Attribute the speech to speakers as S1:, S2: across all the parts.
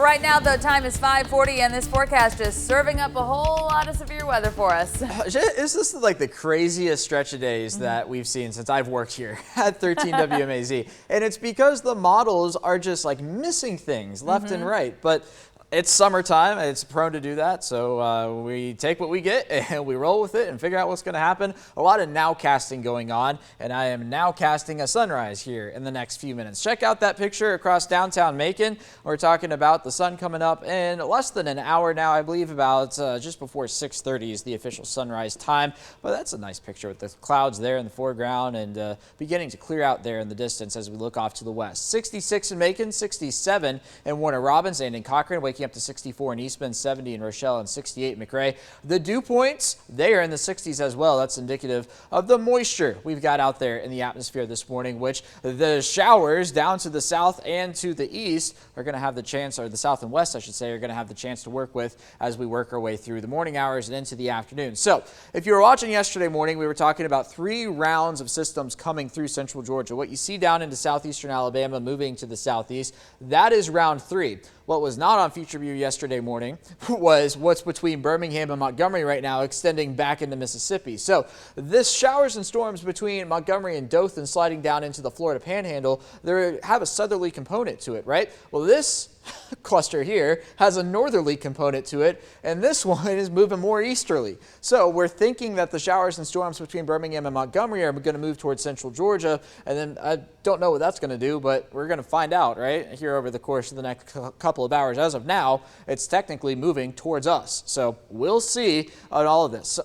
S1: Right now, the time is 5:40, and this forecast is serving up a whole lot of severe weather for us.
S2: Is this like the craziest stretch of days that we've seen since I've worked here at 13 WMAZ? And it's because the models are just like missing things left and right. But it's summertime, and it's prone to do that, so we take what we get and we roll with it and figure out what's going to happen. A lot of nowcasting going on, and I am nowcasting a sunrise here in the next few minutes. Check out that picture across downtown Macon. We're talking about the sun coming up in less than an hour now, I believe about just before 6:30 is the official sunrise time. But that's a nice picture with the clouds there in the foreground and beginning to clear out there in the distance as we look off to the west. 66 in Macon, 67 in Warner Robins and in Cochran, waking up to 64 in Eastman, 70 in Rochelle, and 68 in McRae. The dew points, they are in the 60s as well. That's indicative of the moisture we've got out there in the atmosphere this morning, which the showers down to the south and to the east are going to have the chance, or the south and west, I should say, are going to have the chance to work with as we work our way through the morning hours and into the afternoon. So if you were watching yesterday morning, we were talking about 3 rounds of systems coming through central Georgia. What you see down into southeastern Alabama moving to the southeast, that is round 3. What was not on Future View yesterday morning was what's between Birmingham and Montgomery right now, extending back into Mississippi. So this showers and storms between Montgomery and Dothan sliding down into the Florida Panhandle, they have a southerly component to it, right? Well, this cluster here has a northerly component to it, and this one is moving more easterly. So we're thinking that the showers and storms between Birmingham and Montgomery are going to move towards central Georgia, and then I don't know what that's going to do, but we're going to find out right here over the course of the next couple of hours. As of now, it's technically moving towards us, so we'll see on all of this.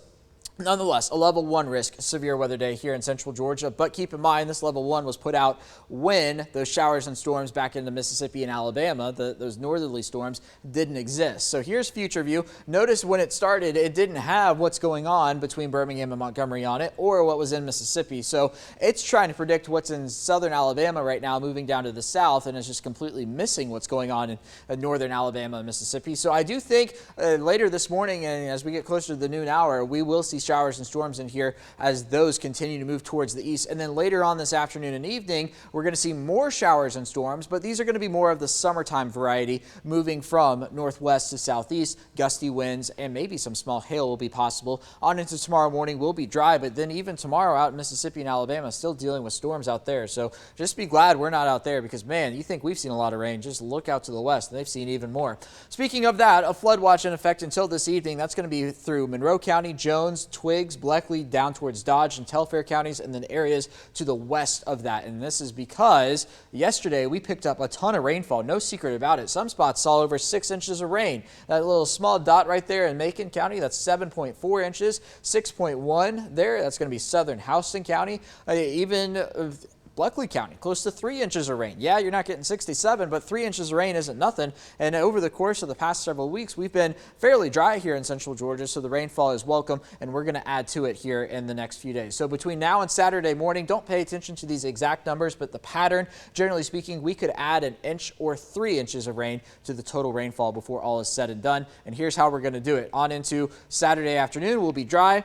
S2: Nonetheless, a level 1 risk severe weather day here in central Georgia, but keep in mind this level 1 was put out when those showers and storms back into Mississippi and Alabama, those northerly storms, didn't exist. So here's Future View. Notice when it started, it didn't have what's going on between Birmingham and Montgomery on it or what was in Mississippi. So it's trying to predict what's in southern Alabama right now, moving down to the south, and it's just completely missing what's going on in northern Alabama and Mississippi. So I do think later this morning, and as we get closer to the noon hour, we will see showers and storms in here as those continue to move towards the east. And then later on this afternoon and evening, we're going to see more showers and storms, but these are going to be more of the summertime variety, moving from northwest to southeast. Gusty winds and maybe some small hail will be possible. On into tomorrow morning will be dry, but then even tomorrow out in Mississippi and Alabama, still dealing with storms out there. So just be glad we're not out there, because man, you think we've seen a lot of rain, just look out to the west and they've seen even more. Speaking of that, a flood watch in effect until this evening. That's going to be through Monroe County, Jones, Twiggs, Bleckley, down towards Dodge and Telfair counties, and then areas to the west of that. And this is because yesterday we picked up a ton of rainfall. No secret about it. Some spots saw over 6 inches of rain. That little small dot right there in Macon County, that's 7.4 inches, 6.1 there. That's going to be southern Houston County. Even Bleckley County, close to 3 inches of rain. Yeah, you're not getting 67, but 3 inches of rain isn't nothing. And over the course of the past several weeks, we've been fairly dry here in central Georgia, so the rainfall is welcome, and we're going to add to it here in the next few days. So between now and Saturday morning, don't pay attention to these exact numbers, but the pattern, generally speaking, we could add an inch or 3 inches of rain to the total rainfall before all is said and done. And here's how we're going to do it. On into Saturday afternoon, we'll be dry.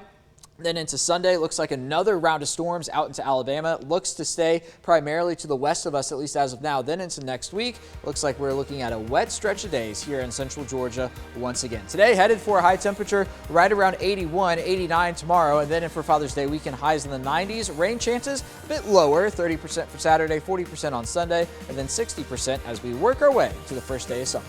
S2: Then into Sunday, looks like another round of storms out into Alabama. Looks to stay primarily to the west of us, at least as of now. Then into next week, looks like we're looking at a wet stretch of days here in central Georgia once again. Today, headed for a high temperature right around 81, 89 tomorrow. And then for Father's Day weekend, highs in the 90s. Rain chances a bit lower, 30% for Saturday, 40% on Sunday, and then 60% as we work our way to the first day of summer.